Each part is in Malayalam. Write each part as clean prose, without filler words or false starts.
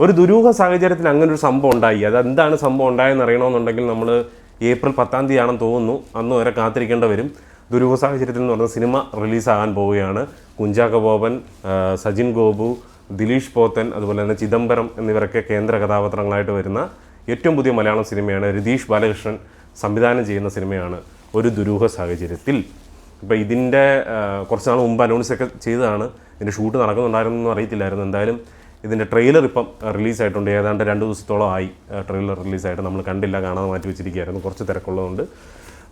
ഒരു ദുരൂഹ സാഹചര്യത്തിൽ അങ്ങനെ ഒരു സംഭവം ഉണ്ടായി. അതെന്താണ് സംഭവം ഉണ്ടായെന്ന് അറിയണമെന്നുണ്ടെങ്കിൽ നമ്മൾ ഏപ്രിൽ 10-ാം തീയതിയാണെന്ന് തോന്നുന്നു, അന്ന് വരെ കാത്തിരിക്കേണ്ട വരും. ദുരൂഹ സാഹചര്യത്തിൽ എന്ന് പറഞ്ഞ സിനിമ റിലീസാകാൻ പോവുകയാണ്. കുഞ്ചാക്കോ ബോബൻ, സജിൻ ഗോപു, ദിലീഷ് പോത്തൻ, അതുപോലെ തന്നെ ചിദംബരം എന്നിവരൊക്കെ കേന്ദ്ര കഥാപാത്രങ്ങളായിട്ട് വരുന്ന ഏറ്റവും പുതിയ മലയാളം സിനിമയാണ്. രതീഷ് ബാലകൃഷ്ണൻ സംവിധാനം ചെയ്യുന്ന സിനിമയാണ് ഒരു ദുരൂഹ സാഹചര്യത്തിൽ. ഇപ്പോൾ ഇതിൻ്റെ കുറച്ച് നാൾ മുമ്പ് അനൗൺസൊക്കെ ചെയ്തതാണ്. ഇതിൻ്റെ ഷൂട്ട് നടക്കുന്നുണ്ടായിരുന്നൊന്നും അറിയത്തില്ലായിരുന്നു. എന്തായാലും ഇതിൻ്റെ ട്രെയിലർ ഇപ്പം റിലീസായിട്ടുണ്ട്. ഏതാണ്ട് 2 ദിവസത്തോളം ആയി ട്രെയിലർ റിലീസായിട്ട്. നമ്മൾ കണ്ടില്ല, കാണാതെ മാറ്റി വെച്ചിരിക്കുകയായിരുന്നു, കുറച്ച് തിരക്കുള്ളതുകൊണ്ട്.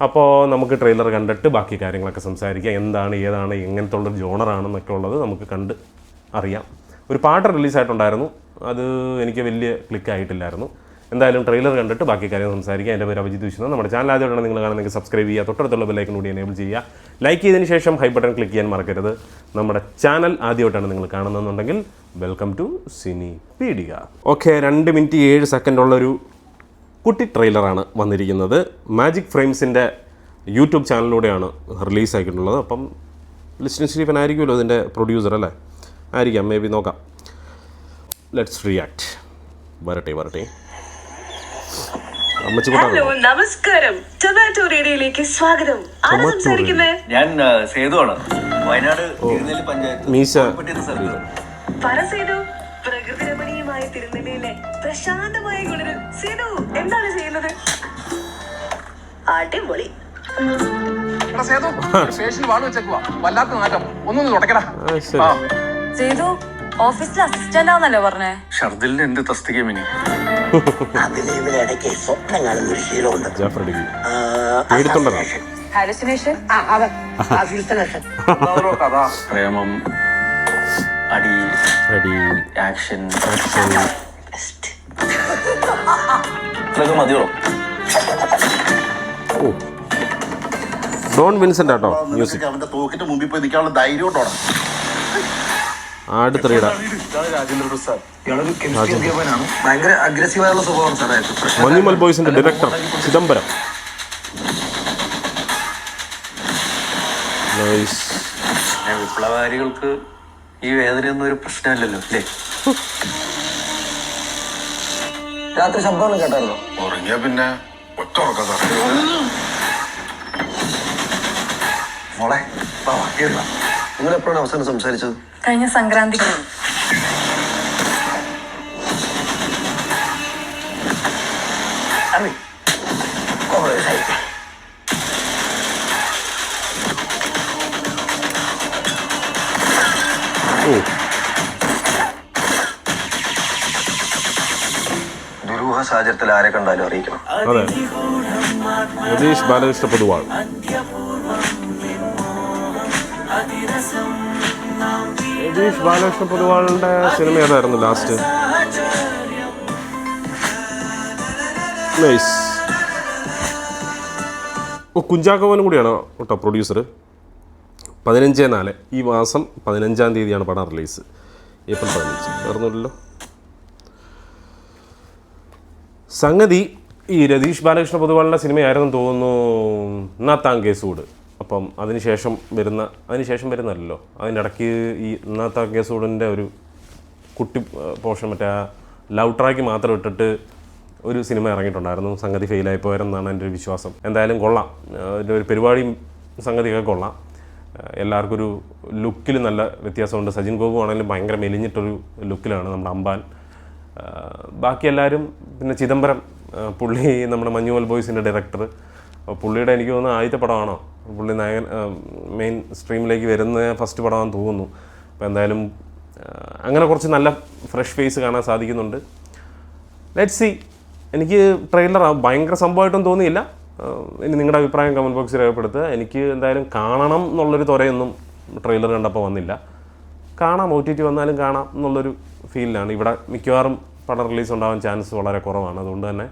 അപ്പോൾ നമുക്ക് ട്രെയിലർ കണ്ടിട്ട് ബാക്കി കാര്യങ്ങളൊക്കെ സംസാരിക്കാം. എന്താണ്, ഏതാണ്, എങ്ങനത്തെ ഉള്ളൊരു ജോണറാണെന്നൊക്കെ ഉള്ളത് നമുക്ക് കണ്ട് അറിയാം. ഒരു പാട്ട് റിലീസായിട്ടുണ്ടായിരുന്നു, അത് എനിക്ക് വലിയ ക്ലിക്കായിട്ടില്ലായിരുന്നു. എന്തായാലും ട്രെയിലർ കണ്ടിട്ട് ബാക്കി കാര്യങ്ങൾ സംസാരിക്കുക. എൻ്റെ പേര് അഭിജിത്ത് വിശ്വനാഥ്. നമ്മുടെ ചാനൽ ആദ്യമായിട്ടാണ് നിങ്ങൾ കാണുന്നെങ്കിൽ സബ്സ്ക്രൈബ് ചെയ്യുക, തൊട്ടടുത്തുള്ള ബെല്ലൈക്കൺ കൂടി എനേബിൾ ചെയ്യുക. ലൈക്ക് ചെയ്തതിന് ശേഷം ഹൈ ബട്ടൺ ക്ലിക്ക് ചെയ്യാൻ മറക്കരുത്. നമ്മുടെ ചാനൽ ആദ്യമായിട്ടാണ് നിങ്ങൾ കാണുന്നതെന്നുണ്ടെങ്കിൽ വെൽക്കം ടു സിനി പീഡിക. ഓക്കെ, 2 മിനിറ്റ് 7 സെക്കൻഡ് ഉള്ളൊരു കുട്ടി ട്രെയിലറാണ് വന്നിരിക്കുന്നത്. മാജിക് ഫ്രെയിംസിൻ്റെ യൂട്യൂബ് ചാനലിലൂടെയാണ് റിലീസാക്കിയിട്ടുള്ളത്. അപ്പം ലിസ്റ്റിൻ സ്റ്റീഫൻ ആയിരിക്കുമല്ലോ ഇതിൻ്റെ പ്രൊഡ്യൂസർ, അല്ലേ? ആയിരിക്കാം, മേ ബി, നോക്കാം. Let's react. വരട്ടെ. ഹലോ, നമസ്കാരം. ടൊമാറ്റോ റേഡിയോയിലേക്ക് സ്വാഗതം. ആരാ സംസാരിക്കുന്നത്? ഞാൻ സേതുവാണ്, വയനാട് പഞ്ചായത്ത്. പറ സേതു. പ്രകൃതി രമണീയമായ തിരുനെല്ലിയിലെ പ്രശാന്തമായ ഗുണരിൽ സേതു എന്താണ് ചെയ്യുന്നത്? അടിപൊളി. സേതു ഓഫീസിൽ അസിസ്റ്റന്റ് ആണെന്നല്ലോ പറഞ്ഞേ. ഷർദിലിന് എന്ത് തസ്തിക മിനി? പ്രേമം, അടി, ആക്ഷൻ, ഇതൊക്കെ മതിയോ? ഡോൺ വിൻസെന്റ് ആട്ടോ മ്യൂസിക്. അവന്റെ തോക്കിന്റെ മുമ്പിൽ പോയി നിൽക്കാനുള്ള ധൈര്യം ഉണ്ടോ? ഭയങ്കര അഗ്രസീവായുള്ള സ്വഭാവം സാറേ. മഞ്ഞുമൽ ബോയ്സിന്റെ ഡയറക്ടർ ചിദംബരം. വിപ്ലവകാരികൾക്ക് ഈ വേദനയൊന്നും ഒരു പ്രശ്നമല്ലല്ലോ, അല്ലേ? രാത്രി ശബ്ദം കേട്ടായിരുന്നോ? ഉറങ്ങിയ പിന്നെ ഒറ്റ ഉറക്കം സാറേ. മോളെ, നിങ്ങൾ എപ്പോഴാണ് അവസാനം സംസാരിച്ചത്? കഴിഞ്ഞ സംക്രാന്തിക്ക്. ദുരൂഹ സാഹചര്യത്തിൽ ആരെ കണ്ടാലും അറിയിക്കണം. അതെ, രതീഷ് ബാലകൃഷ്ണ പൊതുവാൾ. രതീഷ് ബാലകൃഷ്ണ പൊതുവാളിന്റെ സിനിമ ഏതായിരുന്നു ലാസ്റ്റ്? നൈസ്. കുഞ്ചാക്കോവനും കൂടിയാണ് കേട്ടോ പ്രൊഡ്യൂസർ. 15/4 ഈ മാസം 15-ാം തീയതിയാണ് പടം റിലീസ്. ഏപ്രിൽ 15 വേറൊന്നുമില്ലല്ലോ. സംഗതി ഈ രതീഷ് ബാലകൃഷ്ണ പൊതുവാളിൻ്റെ സിനിമയായിരുന്നു തോന്നുന്നു നാത്താം കേസൂട്. അപ്പം അതിനുശേഷം വരുന്നല്ലോ, അതിൻ്റെ ഇടയ്ക്ക് ഈ നാത്താം കേസൂടിൻ്റെ ഒരു കുട്ടി പോർഷൻ, മറ്റേ ആ ലവ് ട്രാക്ക് മാത്രം ഇട്ടിട്ട് ഒരു സിനിമ ഇറങ്ങിയിട്ടുണ്ടായിരുന്നു. സംഗതി ഫെയിലായി പോയെന്നാണ് എൻ്റെ ഒരു വിശ്വാസം. എന്തായാലും കൊള്ളാം, അതിൻ്റെ ഒരു പരിപാടിയും സംഗതിയൊക്കെ കൊള്ളാം. എല്ലാവർക്കും ഒരു ലുക്കിൽ നല്ല വ്യത്യാസമുണ്ട്. സജിൻ ഗോപു ആണെങ്കിലും ഭയങ്കര മെലിഞ്ഞിട്ടൊരു ലുക്കിലാണ് നമ്മുടെ അമ്പാൻ. ബാക്കി എല്ലാവരും, പിന്നെ ചിദംബരം, പുള്ളി നമ്മുടെ മഞ്ഞുമൽ ബോയ്സിൻ്റെ ഡയറക്ടർ. പുള്ളിയുടെ എനിക്ക് തോന്നുന്നു ആദ്യത്തെ പടമാണോ പുള്ളി മെയിൻ സ്ട്രീമിലേക്ക് വരുന്ന ഫസ്റ്റ് പടമാണെന്ന് തോന്നുന്നു. അപ്പോൾ എന്തായാലും അങ്ങനെ കുറച്ച് നല്ല ഫ്രഷ് ഫേസ് കാണാൻ സാധിക്കുന്നുണ്ട്. Let's see. എനിക്ക് ട്രെയിലർ ഭയങ്കര സംഭവമായിട്ടും തോന്നിയില്ല. ഇനി നിങ്ങളുടെ അഭിപ്രായം കമൻറ്റ് ബോക്സിൽ രേഖപ്പെടുത്തുക. എനിക്ക് എന്തായാലും കാണണം എന്നുള്ളൊരു ത്വരയൊന്നും ട്രെയിലർ കണ്ടപ്പോൾ വന്നില്ല. കാണാം, OTT വന്നാലും കാണാം എന്നുള്ളൊരു ഫീലിലാണ്. ഇവിടെ മിക്കവാറും പടം റിലീസ് ഉണ്ടാവാൻ ചാൻസ് വളരെ കുറവാണ്. അതുകൊണ്ട് തന്നെ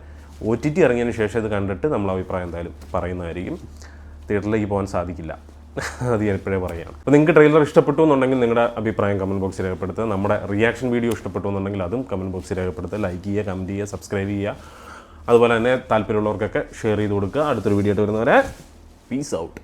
OTT ഇറങ്ങിയതിന് ശേഷം ഇത് കണ്ടിട്ട് നമ്മൾ അഭിപ്രായം എന്തായാലും പറയുന്നതായിരിക്കും. തിയേറ്ററിലേക്ക് പോകാൻ സാധിക്കില്ല, അത് ഞാൻ എപ്പോഴേ പറയുകയാണ്. അപ്പോൾ നിങ്ങൾക്ക് ട്രെയിലർ ഇഷ്ടപ്പെട്ടു എന്നുണ്ടെങ്കിൽ നിങ്ങളുടെ അഭിപ്രായം കമൻറ്റ് ബോക്സിൽ രേഖപ്പെടുത്തുക. നമ്മുടെ റിയാക്ഷൻ വീഡിയോ ഇഷ്ടപ്പെട്ടു എന്നുണ്ടെങ്കിൽ അതും കമൻറ്റ് ബോക്സിൽ രേഖപ്പെടുത്തുക. ലൈക്ക് ചെയ്യുക, കമൻറ്റ് ചെയ്യുക, സബ്സ്ക്രൈബ് ചെയ്യുക. അതുപോലെ തന്നെ താല്പര്യമുള്ളവർക്കൊക്കെ ഷെയർ ചെയ്ത് കൊടുക്കുക. അടുത്തൊരു വീഡിയോ ആയിട്ട് വരുന്നവരെ പീസ് ഔട്ട്.